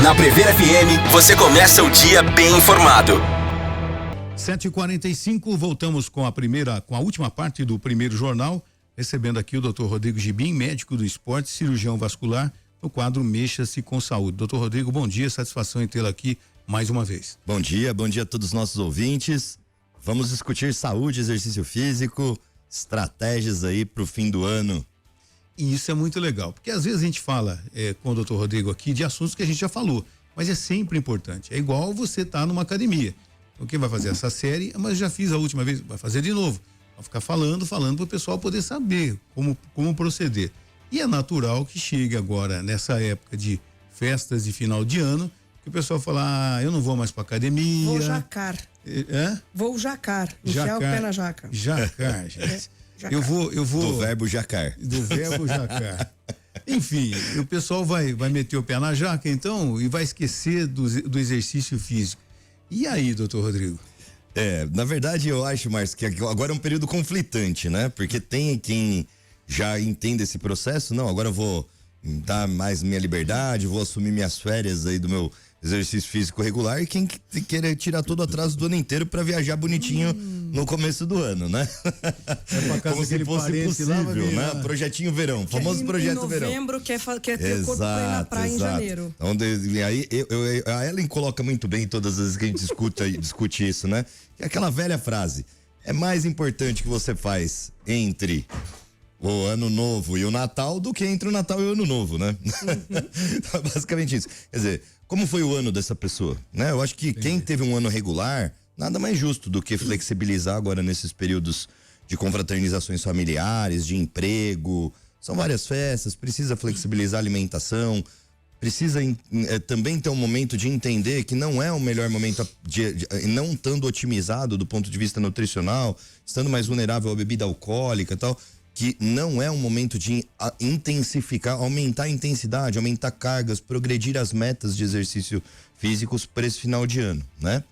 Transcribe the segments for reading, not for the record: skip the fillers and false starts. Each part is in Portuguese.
Na Prever FM, você começa o dia bem informado. 7h45, voltamos com a última parte do primeiro jornal, recebendo aqui o Dr. Rodrigo Gibim, médico do esporte, cirurgião vascular, no quadro Mexa-se com Saúde. Dr. Rodrigo, bom dia, satisfação em tê-lo aqui mais uma vez. Bom dia a todos os nossos ouvintes. Vamos discutir saúde, exercício físico, estratégias aí pro fim do ano. E isso é muito legal, porque às vezes a gente fala com o Dr. Rodrigo aqui de assuntos que a gente já falou, mas é sempre importante. É igual você estar numa academia. Então quem vai fazer essa série, mas já fiz a última vez, vai fazer de novo. Vai ficar falando para o pessoal poder saber como proceder. E é natural que chegue agora, nessa época de festas de final de ano, que o pessoal fala, eu não vou mais para academia. Vou jacar. Vou jacar. Enfiar o pé na jaca. Jacar, gente. Jacar. Eu vou. Do verbo jacar. Do verbo jacar. Enfim, o pessoal vai meter o pé na jaca, então, e vai esquecer do exercício físico. E aí, doutor Rodrigo? Na verdade, eu acho, Márcio, que agora é um período conflitante, né? Porque tem quem já entende esse processo, não, agora eu vou dar mais minha liberdade, vou assumir minhas férias aí do meu exercício físico regular, e quem queira tirar todo o atraso do ano inteiro para viajar bonitinho no começo do ano, né? Como se fosse possível, né? Projetinho verão, famoso projeto verão. Em novembro quer ter o corpo pra ir na praia em janeiro. Então, aí a Ellen coloca muito bem todas as vezes que a gente discute isso, né? É aquela velha frase, é mais importante que você faz entre o ano novo e o Natal do que entre o Natal e o ano novo, né? Então, basicamente isso. Quer dizer, como foi o ano dessa pessoa, né? Eu acho que quem teve um ano regular, nada mais justo do que flexibilizar agora nesses períodos de confraternizações familiares, de emprego, são várias festas, precisa flexibilizar a alimentação, precisa também ter um momento de entender que não é o melhor momento, não estando otimizado do ponto de vista nutricional, estando mais vulnerável à bebida alcoólica e tal, que não é um momento de intensificar, aumentar a intensidade, aumentar cargas, progredir as metas de exercício físicos para esse final de ano, né?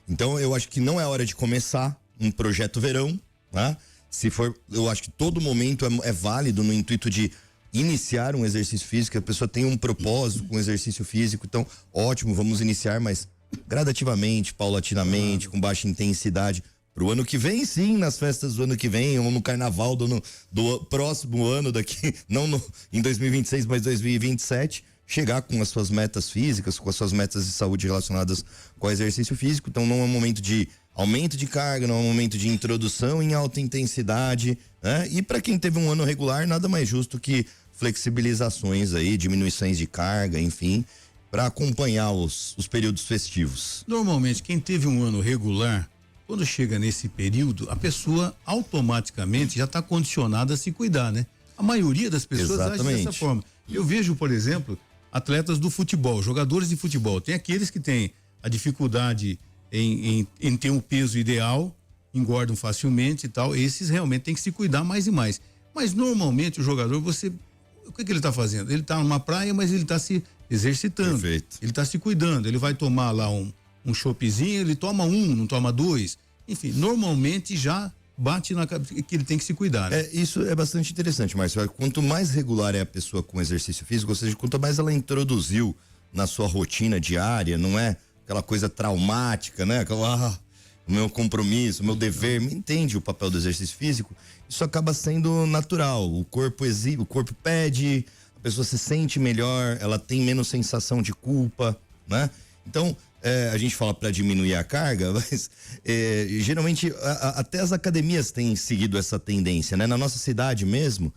Então eu acho que não é hora de começar um projeto verão, né? Se for, eu acho que todo momento é válido no intuito de iniciar um exercício físico, que a pessoa tem um propósito com o exercício físico, então ótimo, vamos iniciar, mas gradativamente, paulatinamente, com baixa intensidade. Pro ano que vem, sim, nas festas do ano que vem, ou no carnaval do próximo ano daqui, não em 2026, mas 2027, chegar com as suas metas físicas, com as suas metas de saúde relacionadas com o exercício físico. Então não é um momento de aumento de carga, não é um momento de introdução em alta intensidade, né? E para quem teve um ano regular, nada mais justo que flexibilizações aí, diminuições de carga, enfim, para acompanhar os períodos festivos. Normalmente, quem teve um ano regular, quando chega nesse período, a pessoa automaticamente já está condicionada a se cuidar, né? A maioria das pessoas age dessa forma. Eu vejo, por exemplo, atletas do futebol, jogadores de futebol. Tem aqueles que têm a dificuldade em ter um peso ideal, engordam facilmente e tal. Esses realmente têm que se cuidar mais e mais. Mas normalmente o jogador, o que ele está fazendo? Ele está numa praia, mas ele está se exercitando. Perfeito. Ele está se cuidando. Ele vai tomar lá um choppzinho, ele toma não toma dois. Enfim, normalmente já bate na cabeça que ele tem que se cuidar, né? Isso é bastante interessante, Márcio. Quanto mais regular é a pessoa com exercício físico, ou seja, quanto mais ela introduziu na sua rotina diária, não é aquela coisa traumática, né? O meu compromisso, o meu dever, entende o papel do exercício físico, isso acaba sendo natural. O corpo exibe, o corpo pede, a pessoa se sente melhor, ela tem menos sensação de culpa, né? Então, a gente fala para diminuir a carga, mas geralmente até as academias têm seguido essa tendência, né? Na nossa cidade mesmo,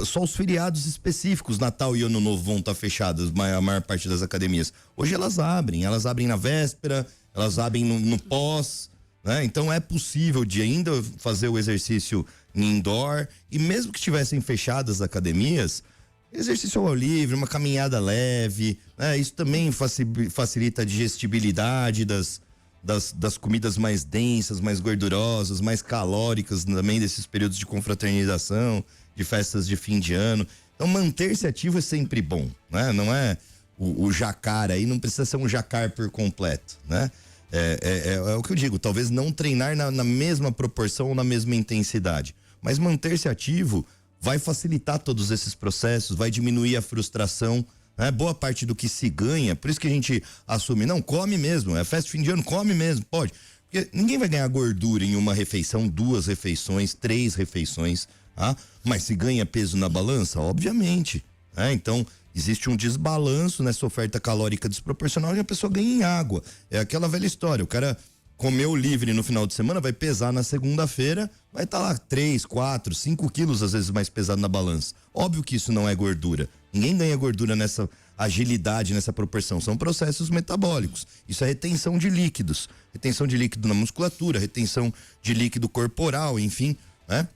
só os feriados específicos, Natal e Ano Novo, vão estar fechadas, a maior parte das academias. Hoje elas abrem na véspera, elas abrem no pós, né? Então é possível de ainda fazer o exercício indoor, e mesmo que estivessem fechadas as academias, exercício ao ar livre, uma caminhada leve, né? Isso também facilita a digestibilidade das comidas mais densas, mais gordurosas, mais calóricas também desses períodos de confraternização, de festas de fim de ano. Então manter-se ativo é sempre bom, né? Não é o jacar aí, não precisa ser um jacar por completo, né? É o que eu digo, talvez não treinar na mesma proporção ou na mesma intensidade, mas manter-se ativo vai facilitar todos esses processos, vai diminuir a frustração, né? Boa parte do que se ganha, por isso que a gente assume, não, come mesmo, é festa de fim de ano, come mesmo, pode. Porque ninguém vai ganhar gordura em uma refeição, 2 refeições, 3 refeições, tá? Mas se ganha peso na balança, obviamente, né? Então, existe um desbalanço nessa oferta calórica desproporcional e a pessoa ganha em água. É aquela velha história, o cara comeu livre no final de semana, vai pesar na segunda-feira, vai estar lá 3, 4, 5 quilos às vezes mais pesado na balança. Óbvio que isso não é gordura. Ninguém ganha gordura nessa agilidade, nessa proporção. São processos metabólicos. Isso é retenção de líquidos. Retenção de líquido na musculatura, retenção de líquido corporal, enfim, né?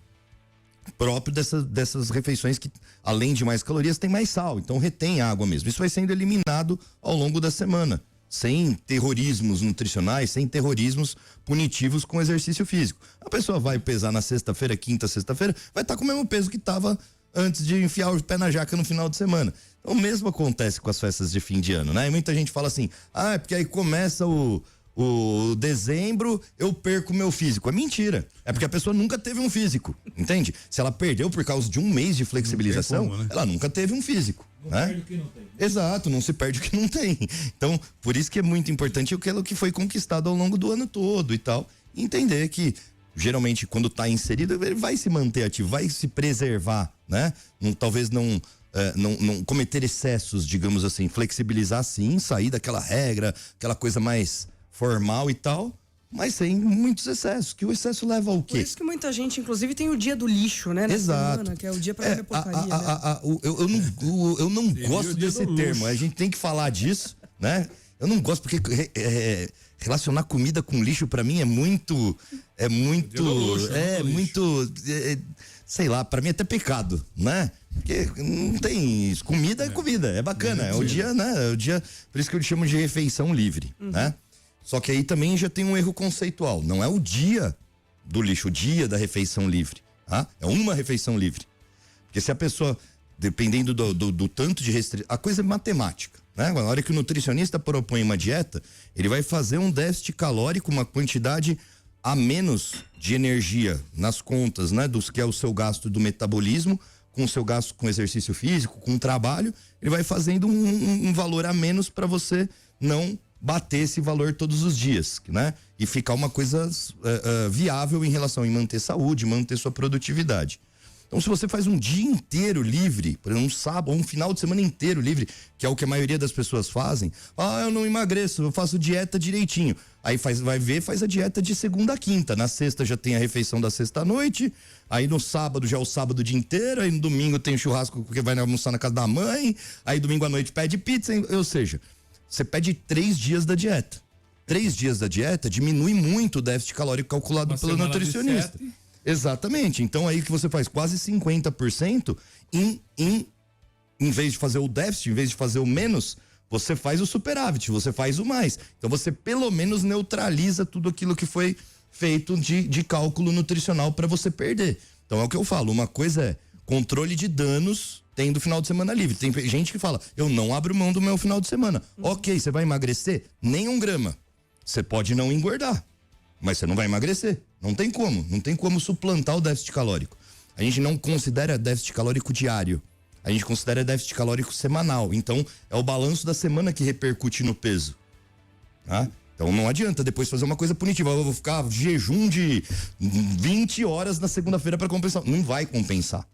Próprio dessas refeições que, além de mais calorias, tem mais sal. Então retém água mesmo. Isso vai sendo eliminado ao longo da semana. Sem terrorismos nutricionais, sem terrorismos punitivos com exercício físico. A pessoa vai pesar na sexta-feira, quinta, sexta-feira, vai estar com o mesmo peso que estava antes de enfiar o pé na jaca no final de semana. Então, o mesmo acontece com as festas de fim de ano, né? E muita gente fala assim, é porque aí começa o dezembro, eu perco meu físico. É mentira. É porque a pessoa nunca teve um físico, entende? Se ela perdeu por causa de um mês de flexibilização, como, né? Ela nunca teve um físico. Não, né? Perde o que não tem. Exato, não se perde o que não tem. Então, por isso que é muito importante aquilo que foi conquistado ao longo do ano todo e tal. E entender que, geralmente, quando está inserido, ele vai se manter ativo, vai se preservar, né? Talvez não cometer excessos, digamos assim, flexibilizar sim, sair daquela regra, aquela coisa mais formal e tal, mas sem muitos excessos, que o excesso leva ao quê? Por isso que muita gente, inclusive, tem o dia do lixo, né? Exato. Semana, que é o dia pra porcaria. Eu não gosto desse termo, a gente tem que falar disso, né? Eu não gosto porque relacionar comida com lixo pra mim é muito, sei lá, pra mim é até pecado, né? Porque não tem isso. Comida é comida, é bacana, é o dia, né? É o dia, por isso que eu chamo de refeição livre, né? Só que aí também já tem um erro conceitual. Não é o dia do lixo, o dia da refeição livre. Tá? É uma refeição livre. Porque se a pessoa, dependendo do tanto de restrição. A coisa é matemática. Né? Na hora que o nutricionista propõe uma dieta, ele vai fazer um déficit calórico, uma quantidade a menos de energia nas contas, né? Dos que é o seu gasto do metabolismo, com o seu gasto com exercício físico, com trabalho. Ele vai fazendo um valor a menos para você não bater esse valor todos os dias, né? E ficar uma coisa viável em relação a manter saúde, manter sua produtividade. Então, se você faz um dia inteiro livre, por exemplo, um sábado, ou um final de semana inteiro livre, que é o que a maioria das pessoas fazem, eu não emagreço, eu faço dieta direitinho. Aí faz a dieta de segunda a quinta. Na sexta já tem a refeição da sexta à noite, aí no sábado já é o sábado o dia inteiro, aí no domingo tem o churrasco porque vai almoçar na casa da mãe, aí domingo à noite pede pizza, ou seja, você pede 3 dias da dieta. 3 dias da dieta diminui muito o déficit calórico calculado pelo nutricionista. Exatamente. Então aí que você faz quase 50% em vez de fazer o déficit, em vez de fazer o menos, você faz o superávit, você faz o mais. Então você pelo menos neutraliza tudo aquilo que foi feito de cálculo nutricional para você perder. Então é o que eu falo, uma coisa é controle de danos tendo final de semana livre. Tem gente que fala, eu não abro mão do meu final de semana. Ok, você vai emagrecer? Nem 1 grama. Você pode não engordar, mas você não vai emagrecer. Não tem como suplantar o déficit calórico. A gente não considera déficit calórico diário. A gente considera déficit calórico semanal. Então, é o balanço da semana que repercute no peso. Tá? Então, não adianta depois fazer uma coisa punitiva. Eu vou ficar jejum de 20 horas na segunda-feira para compensar. Não vai compensar.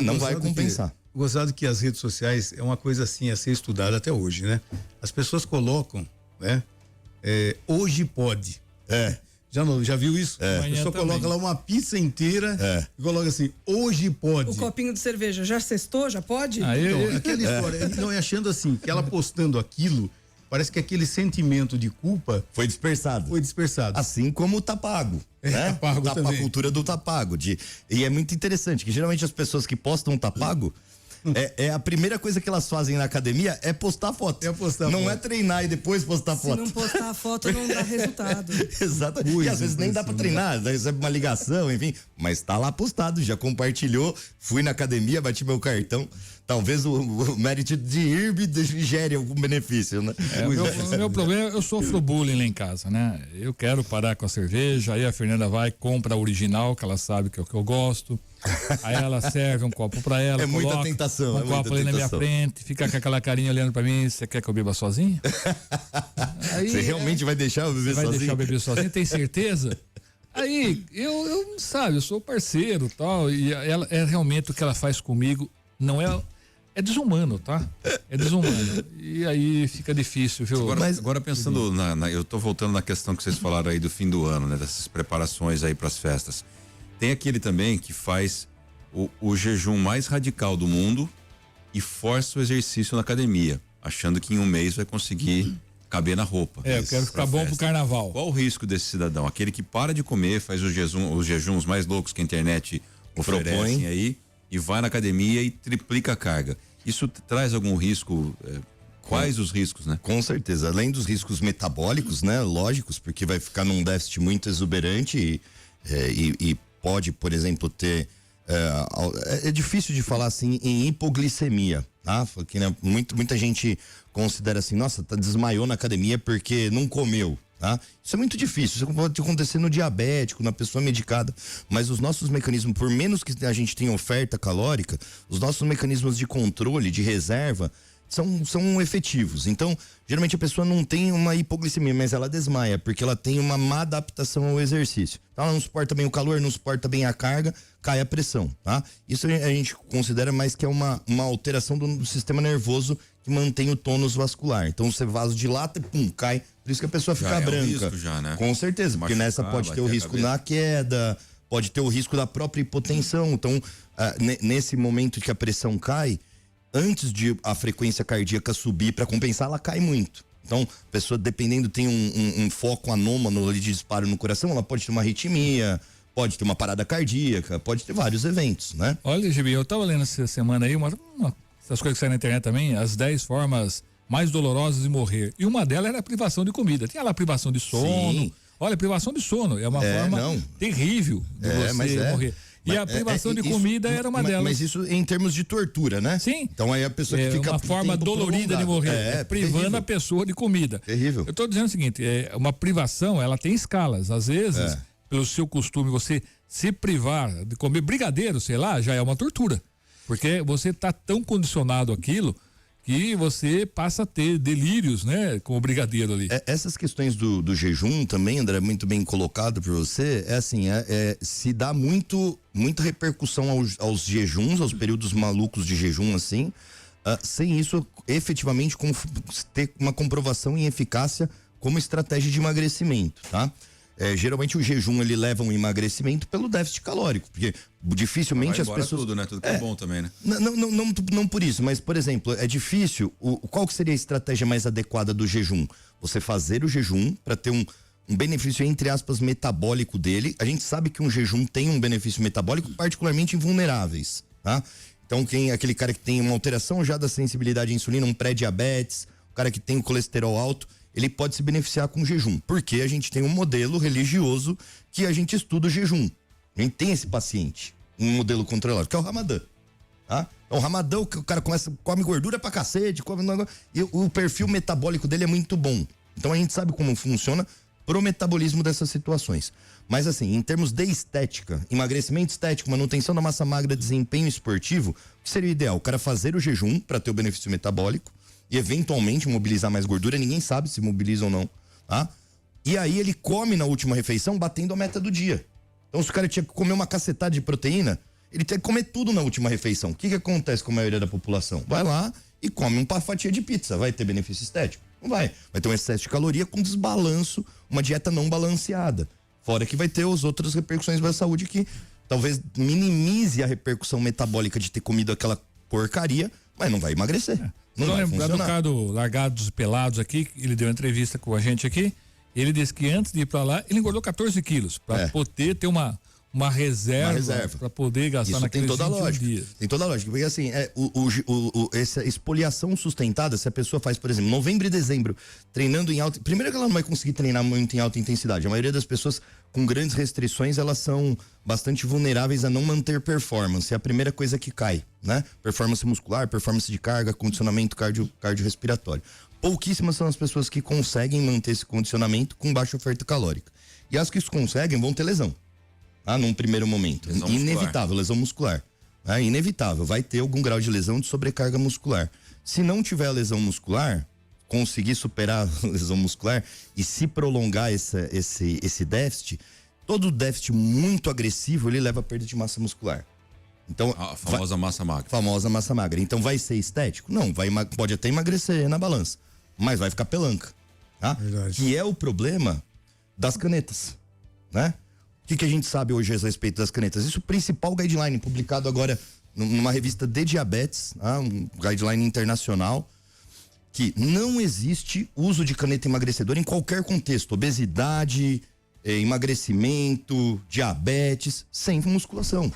Não vai compensar. Gozado que as redes sociais é uma coisa assim a ser estudada até hoje, né? As pessoas colocam, né? Hoje pode. Já viu isso? A pessoa coloca lá uma pizza inteira e coloca assim, hoje pode. O copinho de cerveja, já sextou? Já pode? Então, aquela história, não é achando assim, que ela postando aquilo, parece que aquele sentimento de culpa foi dispersado. Assim como o tá pago. Né? A cultura do tá pago. E é muito interessante que geralmente as pessoas que postam tá pago, a primeira coisa que elas fazem na academia é postar foto. Não é treinar e depois postar foto. Se não postar a foto, não dá resultado. Exato. E às vezes nem dá pra treinar, recebe uma ligação, enfim. Mas tá lá postado, já compartilhou. Fui na academia, bati meu cartão. Talvez o mérito de ir gere algum benefício, né? Meu problema, eu sofro bullying lá em casa, né? Eu quero parar com a cerveja, aí a Fernanda vai, compra a original, que ela sabe que é o que eu gosto. Aí ela serve um copo pra ela. É muita tentação. Um copo ali na minha frente, fica com aquela carinha olhando pra mim. Você quer que eu beba sozinho? Aí, você realmente vai deixar eu beber sozinho? Vai deixar eu beber sozinho, tem certeza? Aí, eu sabe, eu sou parceiro e tal, e ela, realmente o que ela faz comigo não é desumano, tá? É desumano. E aí fica difícil, viu? Agora pensando, eu tô voltando na questão que vocês falaram aí do fim do ano, né? Dessas preparações aí pras festas. Tem aquele também que faz o jejum mais radical do mundo e força o exercício na academia, achando que em um mês vai conseguir caber na roupa. Eu quero ficar bom pro carnaval. Qual o risco desse cidadão? Aquele que para de comer, faz os jejuns mais loucos que a internet oferece aí e vai na academia e triplica a carga. Isso traz algum risco? Quais os riscos, né? Com certeza, além dos riscos metabólicos, né? Lógicos, porque vai ficar num déficit muito exuberante e pode, por exemplo, ter é difícil de falar assim em hipoglicemia, tá? Porque, né, muita gente considera assim, nossa, desmaiou na academia porque não comeu, tá? Isso é muito difícil, isso pode acontecer no diabético, na pessoa medicada, mas os nossos mecanismos, por menos que a gente tenha oferta calórica, os nossos mecanismos de controle, de reserva, são efetivos. Então, geralmente a pessoa não tem uma hipoglicemia, mas ela desmaia, porque ela tem uma má adaptação ao exercício. Então, ela não suporta bem o calor, não suporta bem a carga, cai a pressão, tá? Isso a gente considera mais que é uma alteração do sistema nervoso que mantém o tônus vascular. Então, você vasodilata e pum, cai. Por isso que a pessoa fica branca. Um risco já, né? Com certeza, porque nessa pode ter o risco na queda, pode ter o risco da própria hipotensão. Então, nesse momento que a pressão cai, antes de a frequência cardíaca subir para compensar, ela cai muito. Então, a pessoa, dependendo, tem um foco anômalo ali de disparo no coração, ela pode ter uma arritmia, pode ter uma parada cardíaca, pode ter vários eventos, né? Olha, Gibi, eu tava lendo essa semana aí, essas coisas que saem na internet também, as 10 formas mais dolorosas de morrer. E uma delas era a privação de comida. Tinha lá a privação de sono. Sim. Olha, a privação de sono é uma forma terrível de você morrer. E a privação de comida era uma delas. Mas isso em termos de tortura, né? Sim. Então aí a pessoa que fica uma forma dolorida de morrer, privando terrível. a pessoa de comida. Terrível. Eu tô dizendo o seguinte, uma privação, ela tem escalas. Às vezes, pelo seu costume, você se privar de comer brigadeiro, sei lá, já é uma tortura. Porque você tá tão condicionado àquilo que você passa a ter delírios, né, com o brigadeiro ali. Essas questões do jejum também, André, muito bem colocado por você, se dá muita repercussão aos jejuns, aos períodos malucos de jejum, assim, sem isso efetivamente ter uma comprovação em eficácia como estratégia de emagrecimento, tá? Geralmente o jejum ele leva um emagrecimento pelo déficit calórico, porque dificilmente as pessoas. Tudo, né? Tudo que é bom também, né? Não por isso, mas por exemplo, é difícil. Qual que seria a estratégia mais adequada do jejum? Você fazer o jejum para ter um benefício, entre aspas, metabólico dele. A gente sabe que um jejum tem um benefício metabólico, particularmente em vulneráveis, tá? Então, aquele cara que tem uma alteração já da sensibilidade à insulina, um pré-diabetes, o cara que tem o colesterol alto, ele pode se beneficiar com o jejum, porque a gente tem um modelo religioso que a gente estuda o jejum. A gente tem esse paciente, um modelo controlado, que é o Ramadã, tá? Então, o Ramadã, o cara come gordura pra cacete, e o perfil metabólico dele é muito bom. Então, a gente sabe como funciona pro metabolismo dessas situações. Mas assim, em termos de estética, emagrecimento estético, manutenção da massa magra, desempenho esportivo, o que seria o ideal? O cara fazer o jejum para ter o benefício metabólico e eventualmente mobilizar mais gordura, ninguém sabe se mobiliza ou não, tá? E aí ele come na última refeição batendo a meta do dia. Então se o cara tinha que comer uma cacetada de proteína, ele tem que comer tudo na última refeição. O que acontece com a maioria da população? Vai lá e come uma fatia de pizza, vai ter benefício estético? Não vai. Vai ter um excesso de caloria com desbalanço, uma dieta não balanceada. Fora que vai ter as outras repercussões da saúde que talvez minimize a repercussão metabólica de ter comido aquela porcaria, mas não vai emagrecer. Não vai funcionar. Do cara do Largados Pelados aqui, ele deu uma entrevista com a gente aqui, ele disse que antes de ir pra lá, ele engordou 14 quilos, pra poder ter uma reserva para poder gastar naqueles 21 dias. Tem toda a lógica, porque assim, essa exfoliação sustentada, se a pessoa faz, por exemplo, novembro e dezembro, treinando em alta, primeiro que ela não vai conseguir treinar muito em alta intensidade, a maioria das pessoas com grandes restrições, elas são bastante vulneráveis a não manter performance, é a primeira coisa que cai, né? Performance muscular, performance de carga, condicionamento cardiorrespiratório. Pouquíssimas são as pessoas que conseguem manter esse condicionamento com baixa oferta calórica. E as que isso conseguem vão ter lesão. num primeiro momento. Lesão inevitável, lesão muscular. Inevitável, vai ter algum grau de lesão de sobrecarga muscular. Se não tiver lesão muscular, conseguir superar a lesão muscular e se prolongar esse déficit, todo déficit muito agressivo, ele leva a perda de massa muscular. Então, a famosa massa magra. Famosa massa magra. Então vai ser estético? Não, pode até emagrecer na balança, mas vai ficar pelanca, tá? Verdade. Que é o problema das canetas, né? O que a gente sabe hoje a respeito das canetas? Isso é o principal guideline publicado agora numa revista de diabetes, um guideline internacional, que não existe uso de caneta emagrecedora em qualquer contexto, obesidade, emagrecimento, diabetes, sem musculação.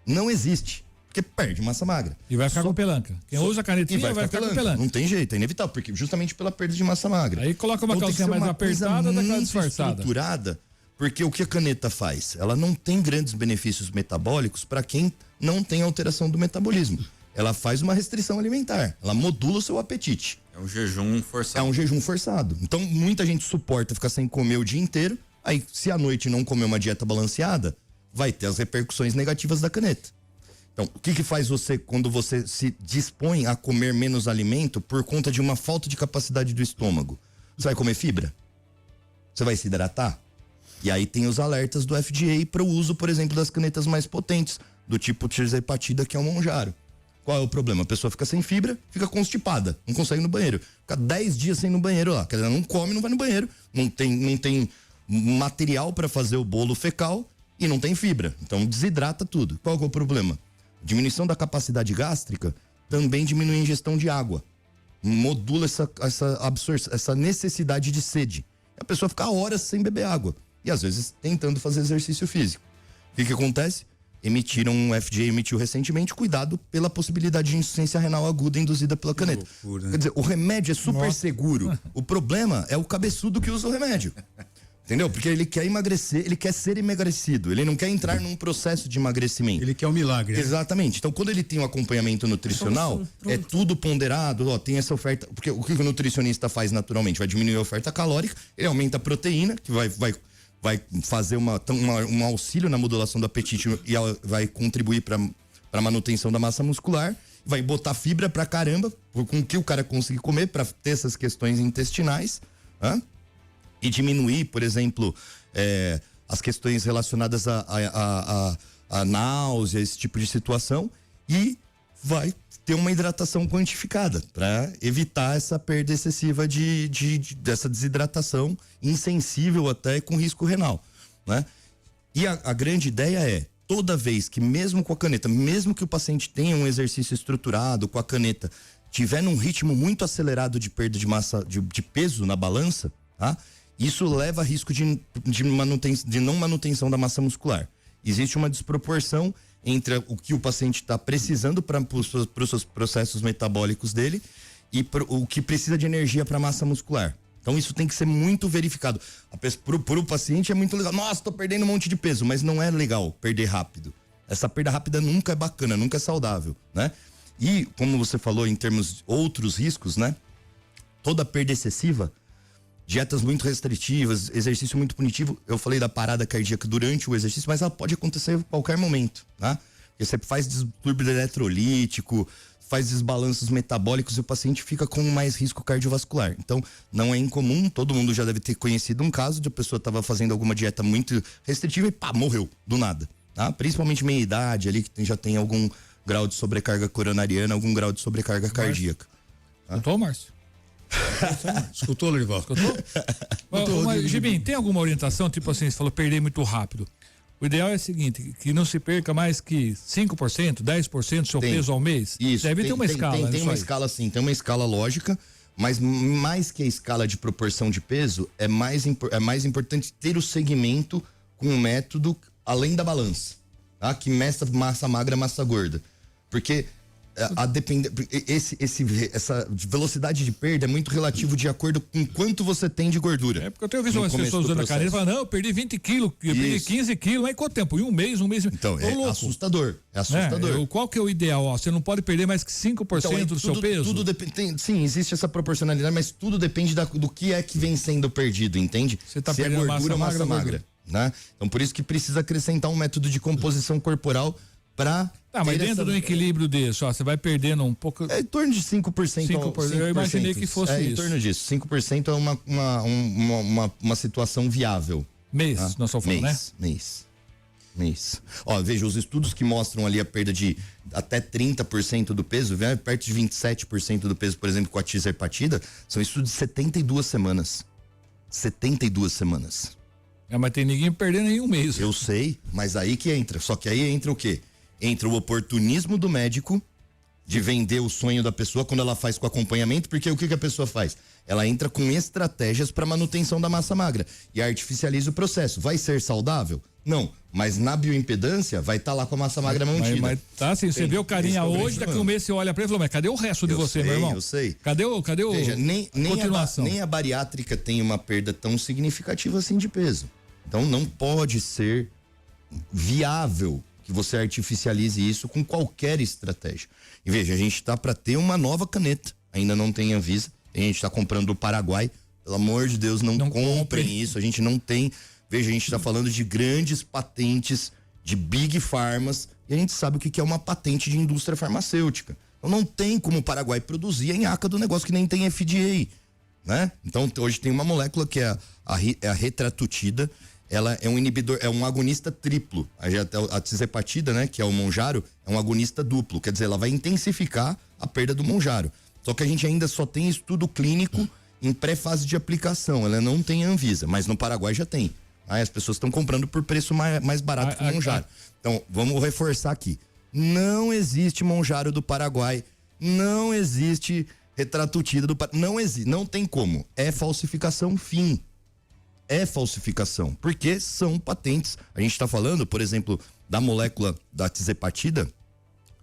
Não existe, porque perde massa magra. E vai ficar com pelanca. Quem usa a canetinha vai ficar com pelanca. Não tem jeito, é inevitável, porque justamente pela perda de massa magra. Aí coloca uma calcinha mais apertada, daquela disfarçada. Estruturada, porque o que a caneta faz? Ela não tem grandes benefícios metabólicos para quem não tem alteração do metabolismo. Ela faz uma restrição alimentar, ela modula o seu apetite. É um jejum forçado. É um jejum forçado. Então, muita gente suporta ficar sem comer o dia inteiro, aí se à noite não comer uma dieta balanceada, vai ter as repercussões negativas da caneta. Então, o que faz você quando você se dispõe a comer menos alimento por conta de uma falta de capacidade do estômago? Você vai comer fibra? Você vai se hidratar? E aí tem os alertas do FDA para o uso, por exemplo, das canetas mais potentes, do tipo tirzepatida, que é o Mounjaro. Qual é o problema? A pessoa fica sem fibra, fica constipada, não consegue ir no banheiro. Fica 10 dias sem ir no banheiro lá. Quer dizer, não come, não vai no banheiro, não tem material para fazer o bolo fecal e não tem fibra. Então desidrata tudo. Qual que é o problema? Diminuição da capacidade gástrica também diminui a ingestão de água. Modula essa necessidade de sede. A pessoa fica horas sem beber água. E às vezes tentando fazer exercício físico. O que acontece? O FDA emitiu recentemente cuidado pela possibilidade de insuficiência renal aguda induzida pela caneta. Loucura, né? Quer dizer, o remédio é super seguro. O problema é o cabeçudo que usa o remédio. Entendeu? Porque ele quer emagrecer, ele quer ser emagrecido, ele não quer entrar num processo de emagrecimento. Ele quer um milagre. Né? Exatamente. Então, quando ele tem um acompanhamento nutricional, é tudo ponderado, tem essa oferta. Porque o que o nutricionista faz naturalmente? Vai diminuir a oferta calórica, ele aumenta a proteína, que vai fazer um auxílio na modulação do apetite e vai contribuir para a manutenção da massa muscular, vai botar fibra pra caramba, com que o cara conseguir comer para ter essas questões intestinais, e diminuir, por exemplo, as questões relacionadas a náusea, esse tipo de situação, e vai ter uma hidratação quantificada para evitar essa perda excessiva dessa desidratação insensível até com risco renal, né? E a grande ideia é, toda vez que mesmo com a caneta, mesmo que o paciente tenha um exercício estruturado com a caneta, tiver num ritmo muito acelerado de perda de massa, de peso na balança, tá? Isso leva a risco de não manutenção da massa muscular. Existe uma desproporção entre o que o paciente está precisando para os seus processos metabólicos dele e o que precisa de energia para a massa muscular. Então isso tem que ser muito verificado. Para o paciente é muito legal. Nossa, tô perdendo um monte de peso, mas não é legal perder rápido. Essa perda rápida nunca é bacana, nunca é saudável, né? E como você falou em termos de outros riscos, né? Toda perda excessiva, dietas muito restritivas, exercício muito punitivo. Eu falei da parada cardíaca durante o exercício, mas ela pode acontecer a qualquer momento, tá? Porque você faz distúrbio eletrolítico, faz desbalanços metabólicos e o paciente fica com mais risco cardiovascular. Então, não é incomum, todo mundo já deve ter conhecido um caso de a pessoa estava fazendo alguma dieta muito restritiva e pá, morreu do nada, tá? Principalmente meia idade ali, que já tem algum grau de sobrecarga coronariana, algum grau de sobrecarga cardíaca. Tá? Escutou, Márcio? Escutou, Lorival? Escutou? Mas, Gibim, tem alguma orientação, tipo assim, você falou perder muito rápido? O ideal é o seguinte, que não se perca mais que 5%, 10% do seu peso ao mês. Isso. Deve ter uma escala, Tem uma escala sim, tem uma escala lógica, mas mais que a escala de proporção de peso, é mais importante ter o segmento com um método além da balança, tá? Que mestra massa magra, massa gorda. Porque essa velocidade de perda é muito relativo de acordo com quanto você tem de gordura. É porque eu tenho visto umas pessoas usando a caneta e falando, não, eu perdi 20 quilos, eu perdi 15 quilos, mas quanto tempo? Em um mês. Então, é assustador. É assustador. Qual que é o ideal? Você não pode perder mais que 5% do seu peso? Tudo depende, sim, existe essa proporcionalidade, mas tudo depende do que é que vem sendo perdido, entende? Você tá se perdendo é gordura ou massa magra. né? Então por isso que precisa acrescentar um método de composição corporal para... Tá, mas dentro do equilíbrio desse, ó, você vai perdendo um pouco... É em torno de 5%. 5%. Eu imaginei que fosse isso. É em torno disso. 5% é uma situação viável. Mês, tá? nós só falamos, né? Mês. Ó, veja, os estudos que mostram ali a perda de até 30% do peso, perto de 27% do peso, por exemplo, com a tirzepatida, são estudos de 72 semanas. 72 semanas. Mas tem ninguém perdendo em um mês. Eu sei, mas aí que entra. Só que aí entra o quê? Entra o oportunismo do médico de vender o sonho da pessoa quando ela faz com acompanhamento, porque o que a pessoa faz? Ela entra com estratégias para manutenção da massa magra e artificializa o processo. Vai ser saudável? Não, mas na bioimpedância vai estar lá com a massa magra mantida. Mas tá assim, você vê o carinha hoje, daqui a um mês você olha para ele e fala, mas cadê o resto de você, meu irmão? Eu sei. Cadê o Veja, nem a bariátrica tem uma perda tão significativa assim de peso. Então não pode ser viável que você artificialize isso com qualquer estratégia. E veja, a gente está para ter uma nova caneta, ainda não tem Anvisa, a gente está comprando do Paraguai, pelo amor de Deus, não comprem isso, a gente não tem. Veja, a gente está falando de grandes patentes, de big pharmas, e a gente sabe o que é uma patente de indústria farmacêutica. Então não tem como o Paraguai produzir a nhaca do negócio que nem tem FDA, né? Então hoje tem uma molécula que é a retratutida, ela é um inibidor, é um agonista triplo. A tirzepatida, né, que é o Mounjaro, é um agonista duplo, quer dizer, ela vai intensificar a perda do Mounjaro. Só que a gente ainda só tem estudo clínico em pré-fase de aplicação, ela não tem Anvisa, mas no Paraguai já tem. Aí as pessoas estão comprando por preço mais barato que o Mounjaro. Então, vamos reforçar aqui. Não existe Mounjaro do Paraguai, não existe retratutida do Paraguai, não existe, não tem como. É falsificação, fim. É falsificação, porque são patentes. A gente está falando, por exemplo, da molécula da tirzepatida,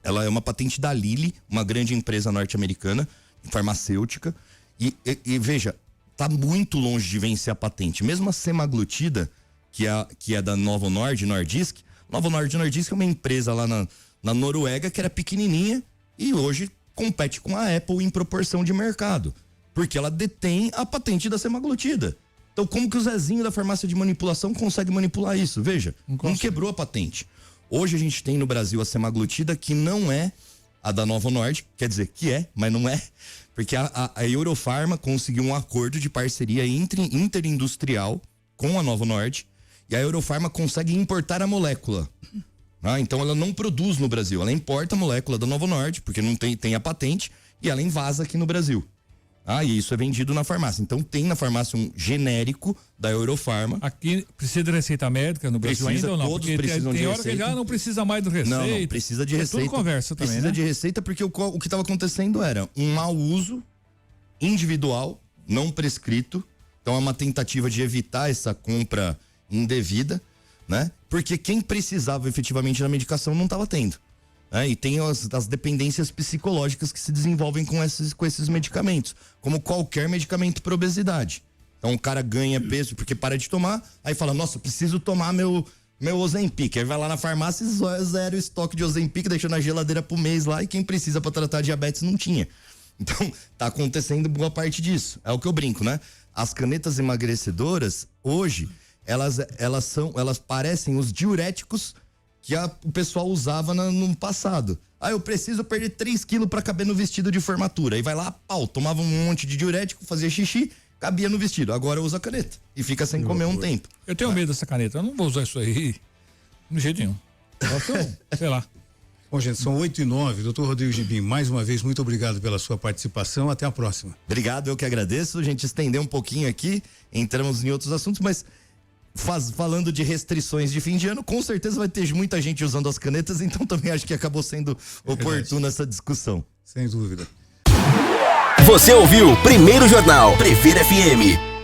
ela é uma patente da Lilly, uma grande empresa norte-americana, farmacêutica, e veja, tá muito longe de vencer a patente. Mesmo a semaglutida, que é da Novo Nordisk, Novo Nordisk é uma empresa lá na Noruega que era pequenininha e hoje compete com a Apple em proporção de mercado, porque ela detém a patente da semaglutida. Então, como que o Zezinho da farmácia de manipulação consegue manipular isso? Veja, não quebrou a patente. Hoje a gente tem no Brasil a semaglutida, que não é a da Novo Nordisk, quer dizer, que é, mas não é, porque a Eurofarma conseguiu um acordo de parceria interindustrial com a Novo Nordisk, e a Eurofarma consegue importar a molécula. Então ela não produz no Brasil, ela importa a molécula da Novo Nordisk, porque não tem a patente, e ela invasa aqui no Brasil. E isso é vendido na farmácia. Então tem na farmácia um genérico da Eurofarma. Aqui precisa de receita médica no Brasil ainda ou não? Todos precisam de receita. Tem hora que já não precisa mais de receita. Não precisa de receita. Tudo conversa também, precisa de receita porque o que estava acontecendo era um mau uso individual, não prescrito. Então é uma tentativa de evitar essa compra indevida, né? Porque quem precisava efetivamente da medicação não estava tendo. E tem as dependências psicológicas que se desenvolvem com esses medicamentos, como qualquer medicamento para obesidade. Então o cara ganha peso porque para de tomar, aí fala, nossa, preciso tomar meu Ozempic. Aí vai lá na farmácia e zera o estoque de Ozempic, deixa na geladeira pro mês lá, e quem precisa para tratar diabetes não tinha. Então tá acontecendo boa parte disso. É o que eu brinco, né? As canetas emagrecedoras, hoje, elas parecem os diuréticos que o pessoal usava no passado. Eu preciso perder 3 quilos para caber no vestido de formatura. Aí vai lá, tomava um monte de diurético, fazia xixi, cabia no vestido. Agora usa caneta e fica sem comer um tempo. Eu tenho medo dessa caneta, eu não vou usar isso aí de jeito nenhum. Sei lá. Bom, gente, são 8h09. Doutor Rodrigo Gibim, mais uma vez, muito obrigado pela sua participação. Até a próxima. Obrigado, eu que agradeço. A gente estendeu um pouquinho aqui, entramos em outros assuntos, mas falando de restrições de fim de ano, com certeza vai ter muita gente usando as canetas, então também acho que acabou sendo oportuna essa discussão. Sem dúvida. Você ouviu Primeiro Jornal Previr FM.